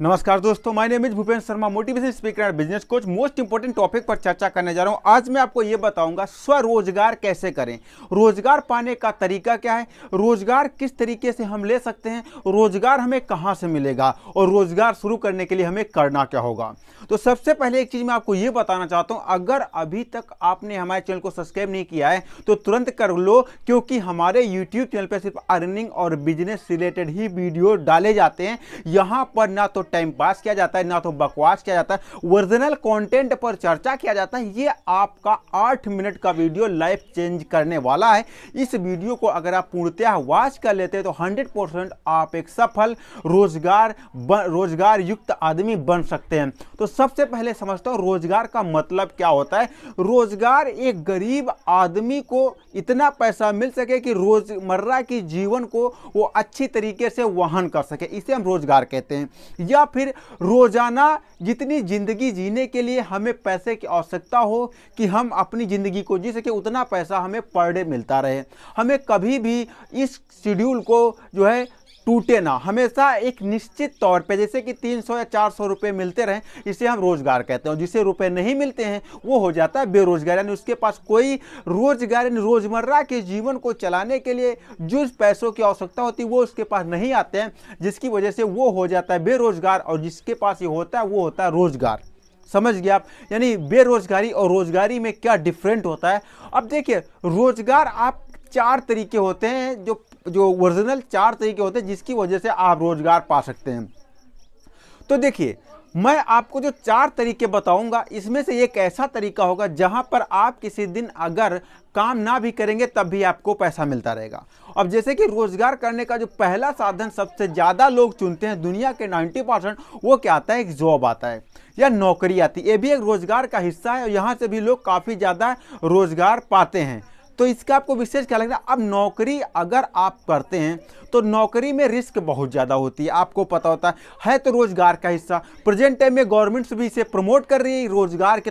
नमस्कार दोस्तों, my name is Bhupendra Sharma, motivation speaker and business coach. Most important topic पर चर्चा करने जा रहा हूं। आज मैं आपको यह बताऊंगा स्वरोजगार कैसे करें, रोजगार पाने का तरीका क्या है, रोजगार किस तरीके से हम ले सकते हैं, रोजगार हमें कहां से मिलेगा और रोजगार शुरू करने के लिए हमें करना क्या होगा। तो सबसे पहले एक चीज मैं आपको यह बताना चाहता हूं, अगर अभी तक आपने हमारे चैनल को सब्सक्राइब नहीं किया है तो तुरंत कर लो, क्योंकि हमारे यूट्यूब चैनल पर सिर्फ अर्निंग और बिजनेस रिलेटेड ही वीडियो डाले जाते हैं। यहां पर ना तो टाइम पास किया जाता है, ना तो बकवास किया जाता है, ओरिजिनल कंटेंट पर चर्चा किया जाता है। ये आपका 8 मिनट का वीडियो लाइफ चेंज करने वाला है। इस वीडियो को अगर आप पूर्णतः वॉच कर लेते हैं तो 100% आप एक सफल रोजगार युक्त आदमी बन सकते हैं। तो सबसे पहले समझता हूं रोजगार का मतलब क्या होता है। रोजगार एक गरीब आदमी को इतना पैसा मिल सके कि रोजमर्रा की जीवन को वो अच्छी तरीके से वहन कर सके, इसे हम रोजगार कहते हैं। या फिर रोजाना जितनी जिंदगी जीने के लिए हमें पैसे की आवश्यकता हो कि हम अपनी जिंदगी को जी सके, उतना पैसा हमें पर डे मिलता रहे। हमें कभी भी इस शेड्यूल को जो है टूटे ना, हमेशा एक निश्चित तौर पे जैसे कि 300 या 400 रुपए मिलते रहें, इसे हम रोजगार कहते हैं। जिसे रुपए नहीं मिलते हैं वो हो जाता है बेरोजगार, यानी उसके पास कोई रोजगार यानी रोजमर्रा के जीवन को चलाने के लिए जो पैसों की आवश्यकता होती है वो उसके पास नहीं आते हैं, जिसकी वजह से वो हो जाता है बेरोजगार। और जिसके पास ये होता है वो होता है रोजगार। समझ गए आप, यानी बेरोजगारी और रोजगारी में क्या डिफरेंट होता है। अब देखिए, रोजगार आप 4 तरीके होते हैं, जो ओरिजिनल 4 तरीके होते हैं जिसकी वजह से आप रोजगार पा सकते हैं। तो देखिए, मैं आपको जो 4 तरीके बताऊंगा, इसमें से एक ऐसा तरीका होगा जहां पर आप किसी दिन अगर काम ना भी करेंगे तब भी आपको पैसा मिलता रहेगा। अब जैसे कि रोजगार करने का जो पहला साधन सबसे ज्यादा लोग चुनते हैं, दुनिया के 90%, वो क्या आता है, एक जॉब आता है या नौकरी आती है। ये भी एक रोजगार का हिस्सा है और यहां से भी लोग काफी ज्यादा रोजगार पाते हैं। तो इसका आपको विशेष क्या लगता है। अब नौकरी अगर आप करते हैं तो नौकरी में रिस्क बहुत ज़्यादा होती है, आपको पता होता है तो रोजगार का हिस्सा। प्रेजेंट टाइम में गवर्नमेंट भी इसे प्रमोट कर रही है रोजगार के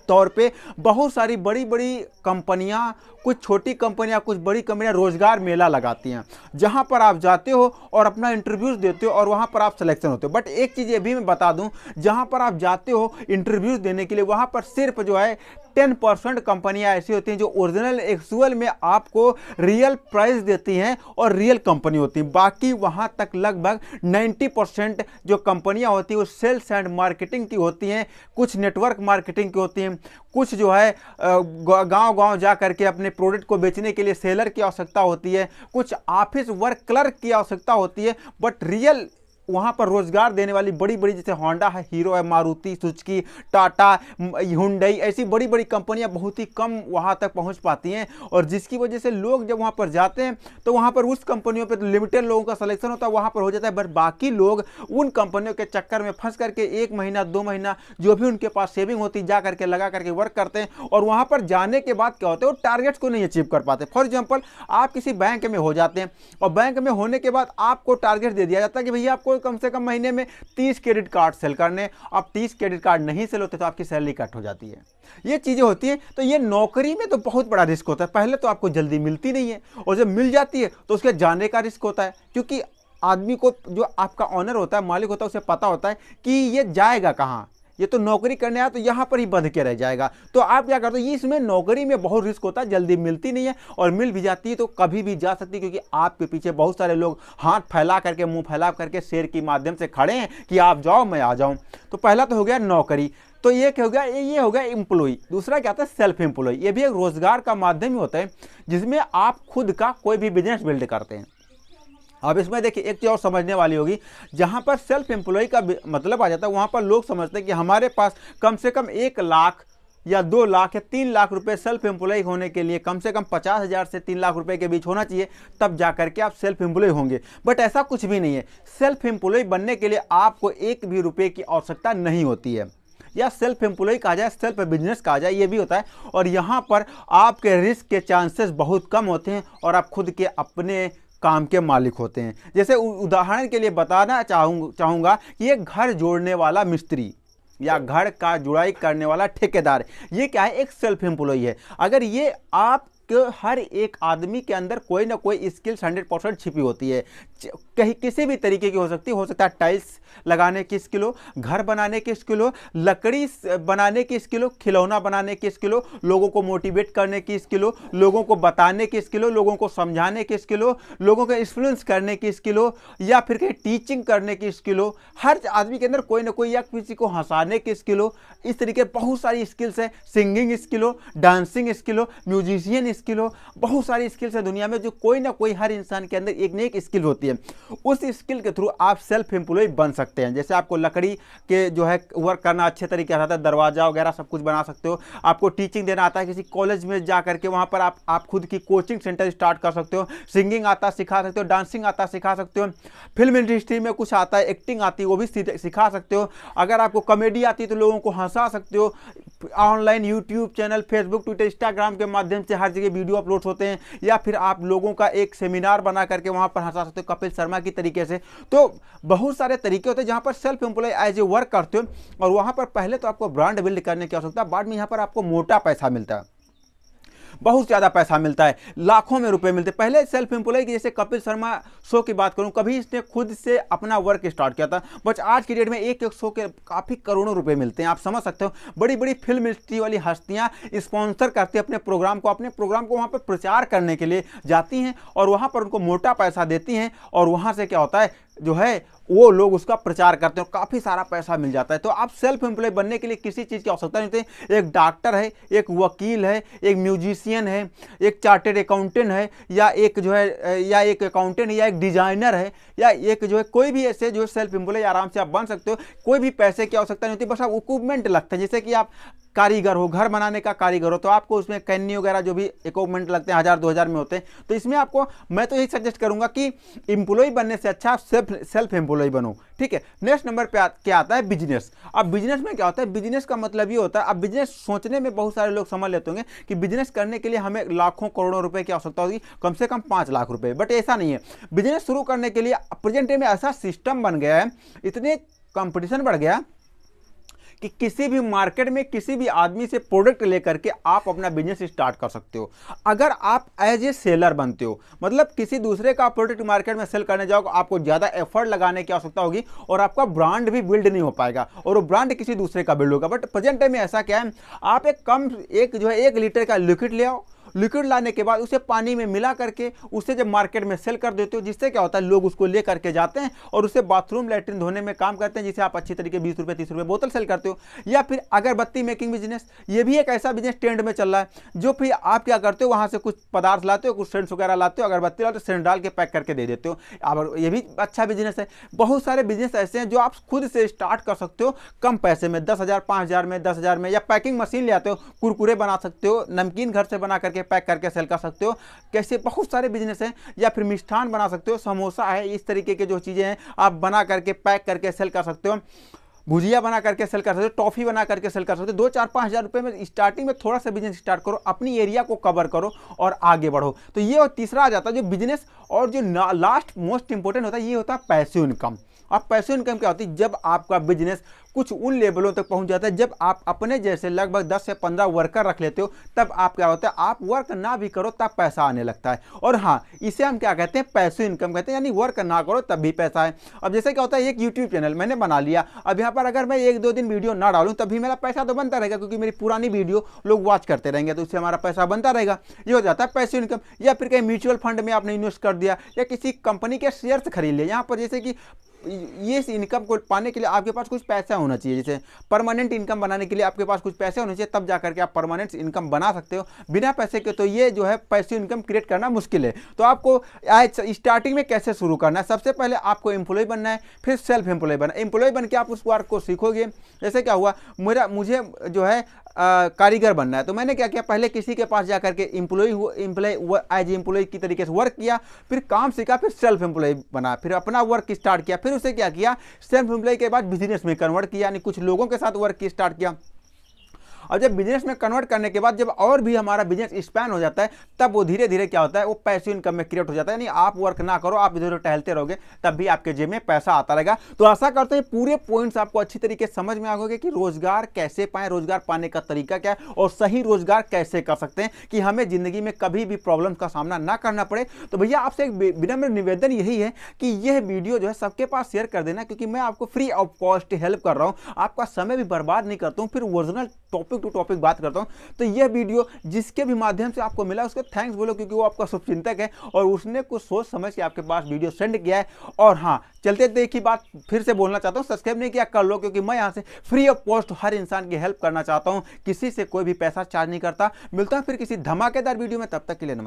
तौर पे। बहुत सारी बड़ी बड़ी कंपनियां, कुछ छोटी कंपनियां, कुछ बड़ी कंपनियां रोजगार मेला लगाती हैं, जहां पर आप जाते हो और अपना इंटरव्यूज देते हो और वहां पर आप सिलेक्शन होते हो। बट एक चीज़ ये भी मैं बता दूं, जहां पर आप जाते हो इंटरव्यूज देने के लिए, वहां पर सिर्फ जो है 10% कंपनियां ऐसी होती हैं जो ओरिजिनल एक्चुअल में आपको रियल प्राइस देती हैं और रियल कंपनी होती है। बाकी वहां तक लगभग 90% जो कंपनियां होती हैं वो सेल्स एंड मार्केटिंग की होती हैं, कुछ नेटवर्क मार्केटिंग की होती हैं, कुछ जो है गांव-गांव जा करके अपने प्रोडक्ट को बेचने के लिए सेलर की आवश्यकता होती है, कुछ ऑफिस वर्क क्लर्क की आवश्यकता होती है। बट रियल वहां पर रोजगार देने वाली बड़ी बड़ी, जैसे होंडा है, हीरो है, मारुति सुजुकी, टाटा, हुंडई, ऐसी बड़ी बड़ी कंपनियां बहुत ही कम वहां तक पहुंच पाती हैं। और जिसकी वजह से लोग जब वहां पर जाते हैं तो वहां पर उस कंपनियों पे लिमिटेड लोगों का सिलेक्शन होता है, वहां पर हो जाता है। बट बाकी लोग उन कंपनियों के चक्कर में फंस करके 1 महीना 2 महीना जो भी उनके पास सेविंग होती जा करके लगा करके वर्क करते हैं, और वहां पर जाने के बाद क्या होता है, वो टारगेट्स को नहीं अचीव कर पाते। फॉर एग्जाम्पल, आप किसी बैंक में हो जाते हैं और बैंक में होने के बाद आपको टारगेट दे दिया जाता है कि भैया आपको कम से कम महीने में 30 क्रेडिट कार्ड सेल करने। अब 30 क्रेडिट कार्ड नहीं सेल होते तो आपकी सैलरी कट हो जाती है। ये चीजें होती हैं। तो ये नौकरी में तो बहुत बड़ा रिस्क होता है। पहले तो आपको जल्दी मिलती नहीं है, और जब मिल जाती है तो उसके जाने का रिस्क होता है, क्योंकि आदमी को, जो आपका ऑनर होता है, मालिक होता है, उसे पता होता है कि ये जाएगा कहाँ, ये तो नौकरी करने आया तो यहाँ पर ही बंध के रह जाएगा। तो आप क्या करते हो, इसमें नौकरी में बहुत रिस्क होता है, जल्दी मिलती नहीं है, और मिल भी जाती है तो कभी भी जा सकती है, क्योंकि आपके पीछे बहुत सारे लोग हाथ फैला करके, मुंह फैला करके शेर के माध्यम से खड़े हैं कि आप जाओ मैं आ जाऊं। तो पहला तो हो गया नौकरी, तो ये हो गया, ये हो गया एम्प्लॉय। दूसरा क्या आता है, सेल्फ एम्प्लॉय। ये भी एक रोजगार का माध्यम ही होता है, जिसमें आप खुद का कोई भी बिजनेस बिल्ड करते हैं। अब इसमें देखिए एक चीज़ और समझने वाली होगी, जहां पर सेल्फ एम्प्लॉय का मतलब आ जाता है, वहां पर लोग समझते हैं कि हमारे पास कम से कम 1 लाख या 2 लाख या 3 लाख रुपए सेल्फ एम्प्लॉय होने के लिए कम से कम 50,000 से 3 लाख रुपए के बीच होना चाहिए, तब जा करके आप सेल्फ एम्प्लॉय होंगे। बट ऐसा कुछ भी नहीं है। सेल्फ एम्प्लॉय बनने के लिए आपको 1 भी रुपए की आवश्यकता नहीं होती है, या सेल्फ एम्प्लॉय कहा जाए, सेल्फ बिजनेस कहा जाए, ये भी होता है। और यहाँ पर आपके रिस्क के चांसेस बहुत कम होते हैं और आप खुद के अपने काम के मालिक होते हैं। जैसे उदाहरण के लिए बताना चाहूँगा कि एक घर जोड़ने वाला मिस्त्री या घर का जुड़ाई करने वाला ठेकेदार, ये क्या है, एक सेल्फ एम्प्लॉय है। अगर ये आप हर एक आदमी के अंदर कोई ना कोई स्किल्स 100% छिपी होती है। कहीं किसी भी तरीके की हो सकता है टाइल्स लगाने की स्किल हो, घर बनाने की स्किल हो, लकड़ी बनाने की स्किल हो, खिलौना बनाने की स्किल हो, लोगों को मोटिवेट करने की स्किल हो, लोगों को बताने की स्किल हो, लोगों को समझाने की स्किल हो, लोगों को इन्फ्लुएंस करने की स्किल हो, या फिर कहीं टीचिंग करने की स्किल हो। हर आदमी के अंदर कोई ना कोई, या किसी को हंसाने की स्किल हो। इस तरीके बहुत सारी स्किल्स है। सिंगिंग स्किल हो, डांसिंग स्किल हो, म्यूजिशियन स्किल हो, बहुत सारी स्किल्स है दुनिया में जो कोई ना कोई हर इंसान के अंदर एक न एक स्किल होती है। उस स्किल के थ्रू आप सेल्फ एम्प्लॉय बन सकते हैं। जैसे आपको लकड़ी के जो है वर्क करना अच्छे तरीके से आता है, दरवाजा वगैरह सब कुछ बना सकते हो। आपको टीचिंग देना आता है, किसी कॉलेज में जा करके वहां पर आप खुद की कोचिंग सेंटर स्टार्ट कर सकते हो। सिंगिंग आता सिखा सकते हो, डांसिंग आता सिखा सकते हो, फिल्म इंडस्ट्री में कुछ आता है, एक्टिंग आती है, वो भी सिखा सकते हो। अगर आपको कॉमेडी आती है तो लोगों को हंसा सकते हो। Online YouTube channel, Facebook, Twitter, Instagram के माध्यम से हर जगह वीडियो अपलोड होते हैं, या फिर आप लोगों का एक सेमिनार बना करके वहां पर हंसा सकते हो, कपिल शर्मा की तरीके से। तो बहुत सारे तरीके होते हैं जहां पर self employ as a work करते हो, और वहां पर पहले तो आपको ब्रांड बिल्ड करने की आवश्यकता है, बाद में यहां पर आपको मोटा पैसा मिलता है, बहुत ज़्यादा पैसा मिलता है, लाखों में रुपए मिलते हैं। पहले सेल्फ एम्प्लॉय की, जैसे कपिल शर्मा शो की बात करूं, कभी इसने खुद से अपना वर्क स्टार्ट किया था, बट आज की डेट में एक शो के काफ़ी करोड़ों रुपए मिलते हैं। आप समझ सकते हो, बड़ी बड़ी फिल्म इंडस्ट्री वाली हस्तियां स्पॉन्सर करती हैं अपने प्रोग्राम को वहां पर प्रचार करने के लिए जाती हैं, और वहां पर उनको मोटा पैसा देती हैं, और वहां से क्या होता है जो है वो लोग उसका प्रचार करते हैं, काफ़ी सारा पैसा मिल जाता है। तो आप सेल्फ एम्प्लॉय बनने के लिए किसी चीज़ की आवश्यकता नहीं होती। एक डॉक्टर है, एक वकील है, एक म्यूजिशियन है, एक चार्टेड अकाउंटेंट है, या एक जो है या एक अकाउंटेंट है, या एक डिजाइनर है, या एक जो है कोई भी ऐसे जो सेल्फ एम्प्लॉय आराम से आप बन सकते हो। कोई भी पैसे की आवश्यकता नहीं होती, बस आप इक्विपमेंट लगता है। जैसे कि आप कारीगर हो, घर बनाने का कारीगर हो, तो आपको उसमें कैनी वगैरह जो भी इक्विपमेंट लगते हैं 1000-2000 में होते हैं। तो इसमें आपको मैं तो यही सजेस्ट करूंगा कि एम्प्लॉय बनने से अच्छा सेल्फ एम्प्लॉय बनो। ठीक है, नेक्स्ट नंबर पे क्या आता है, बिजनेस। अब बिजनेस में क्या होता है, बिजनेस का मतलब ये होता है, अब बिजनेस सोचने में बहुत सारे लोग समझ लेते होंगे कि बिजनेस करने के लिए हमें लाखों करोड़ों रुपए की आवश्यकता होगी, कम से कम 5 लाख रुपए, बट ऐसा नहीं है। बिजनेस शुरू करने के लिए प्रेजेंट डे में ऐसा सिस्टम बन गया है, इतने कंपटीशन बढ़ गया कि किसी भी मार्केट में किसी भी आदमी से प्रोडक्ट लेकर के आप अपना बिजनेस स्टार्ट कर सकते हो। अगर आप एज ए सेलर बनते हो, मतलब किसी दूसरे का प्रोडक्ट मार्केट में सेल करने जाओगे, आपको ज़्यादा एफर्ट लगाने की आवश्यकता होगी, और आपका ब्रांड भी बिल्ड नहीं हो पाएगा, और वो ब्रांड किसी दूसरे का बिल्ड होगा। बट प्रेजेंट टाइम में ऐसा क्या है, आप एक 1 लीटर का लिक्विड ले आओ, लिक्विड लाने के बाद उसे पानी में मिला करके उसे जब मार्केट में सेल कर देते हो, जिससे क्या होता है लोग उसको ले करके जाते हैं और उसे बाथरूम लैट्रिन धोने में काम करते हैं, जिसे आप अच्छी तरीके 20 रुपये 30 रुपये बोतल सेल करते हो। या फिर अगरबत्ती मेकिंग बिजनेस, ये भी एक ऐसा बिजनेस ट्रेंड में चल रहा है, जो फिर आप क्या करते हो, वहां से कुछ पदार्थ लाते हो, कुछ सेंट्स वगैरह लाते हो, अगरबत्ती लाते हो, सेंट डाल के पैक करके दे देते हो। अब ये भी अच्छा बिजनेस है। बहुत सारे बिजनेस ऐसे हैं जो आप खुद से स्टार्ट कर सकते हो कम पैसे में, 10,000 5,000 में, 10,000 में। या पैकिंग मशीन ले आते हो, कुरकुरे बना सकते हो, नमकीन घर से बना करके पैक करके सेल कर सकते हो। कैसे बहुत सारे बिजनेस हैं। या फिर मिष्ठान बना सकते हो, समोसा है, इस तरीके के जो चीजें हैं आप बना करके पैक करके सेल कर सकते हो। भुजिया बना करके सेल कर सकते हो, टॉफी बना करके सेल कर सकते हो। 2-4-5 हज़ार रुपए में स्टार्टिंग में थोड़ा सा बिजनेस स्टार्ट करो, अपनी एरिया को कवर करो और आगे बढ़ो। तो ये और तीसरा आ जाता है जो बिजनेस, और जो लास्ट मोस्ट इंपॉर्टेंट होता है ये होता है पैसिव इनकम। अब पैसिव इनकम क्या होती है, जब आपका बिजनेस कुछ उन लेवलों तक पहुंच जाता है, जब आप अपने जैसे लगभग 10 से 15 वर्कर रख लेते हो, तब आप क्या होता है, आप वर्क ना भी करो तब पैसा आने लगता है। और हाँ, इसे हम क्या कहते हैं, पैसिव इनकम कहते हैं, यानी वर्क ना करो तब भी पैसा है। अब जैसे क्या होता है, एक यूट्यूब चैनल मैंने बना लिया, अब यहाँ पर अगर मैं 1-2 दिन वीडियो ना डालूं तभी मेरा पैसा तो बनता रहेगा, क्योंकि मेरी पुरानी वीडियो लोग वॉच करते रहेंगे, तो उससे हमारा पैसा बनता रहेगा। ये हो जाता है पैसिव इनकम। या फिर कहीं म्यूचुअल फंड में आपने इन्वेस्ट कर दिया, या किसी कंपनी के शेयर्स खरीद लिए। यहाँ पर जैसे कि ये इनकम को पाने के लिए आपके पास कुछ पैसा होना चाहिए, जैसे परमानेंट इनकम बनाने के लिए आपके पास कुछ पैसे होने चाहिए, तब जाकर के आप परमानेंट इनकम बना सकते हो। बिना पैसे के तो ये जो है पैसिव इनकम क्रिएट करना मुश्किल है। तो आपको स्टार्टिंग में कैसे शुरू करना है, सबसे पहले आपको एम्प्लॉय बनना है, फिर सेल्फ एम्प्लॉय बनना है। एम्प्लॉय बन के आप उस वर्क को सीखोगे। जैसे क्या हुआ, मुझे जो है कारीगर बनना है, तो मैंने क्या किया, पहले किसी के पास जाकर के एज एम्प्लॉय की तरीके से वर्क किया, फिर काम सीखा, फिर सेल्फ एम्प्लॉय बना, फिर अपना वर्क स्टार्ट किया, फिर उसे क्या किया, सेल्फ एम्प्लॉय के बाद बिजनेस में कन्वर्ट किया, यानी कुछ लोगों के साथ वर्क स्टार्ट किया। और जब बिजनेस में कन्वर्ट करने के बाद जब और भी हमारा बिजनेस एक्सपैंड हो जाता है, तब वो धीरे धीरे क्या होता है, वो पैसिव इनकम में क्रिएट हो जाता है। यानी आप वर्क ना करो, आप इधर उधर टहलते रहोगे, तब भी आपके जेब में पैसा आता रहेगा। तो आशा करते हैं पूरे पॉइंट्स आपको अच्छी तरीके से समझ में आ गए कि रोजगार कैसे पाएं, रोजगार पाने का तरीका क्या है और सही रोजगार कैसे कर सकते हैं कि हमें जिंदगी में कभी भी प्रॉब्लम का सामना ना करना पड़े। तो भैया आपसे एक विनम्र निवेदन यही है कि यह वीडियो जो है सबके पास शेयर कर देना, क्योंकि मैं आपको फ्री ऑफ कॉस्ट हेल्प कर रहा हूं, आपका समय भी बर्बाद नहीं करता हूं, फिर ओरिजिनल टॉपिक टू टॉपिक बात करता हूं। तो यह वीडियो जिसके भी माध्यम से आपको मिला उसको थैंक्स बोलो, क्योंकि वो आपका शुभचिंतक है और उसने कुछ सोच समझ के आपके पास वीडियो सेंड किया है। और हाँ, चलते एक ही बात फिर से बोलना चाहता हूं, सब्सक्राइब नहीं किया कर लो, क्योंकि मैं यहां से फ्री ऑफ कॉस्ट हर इंसान की हेल्प करना चाहता हूं, किसी से कोई भी पैसा चार्ज नहीं करता। मिलता हूं फिर किसी धमाकेदार वीडियो में, तब तक के लिए नमस्कार।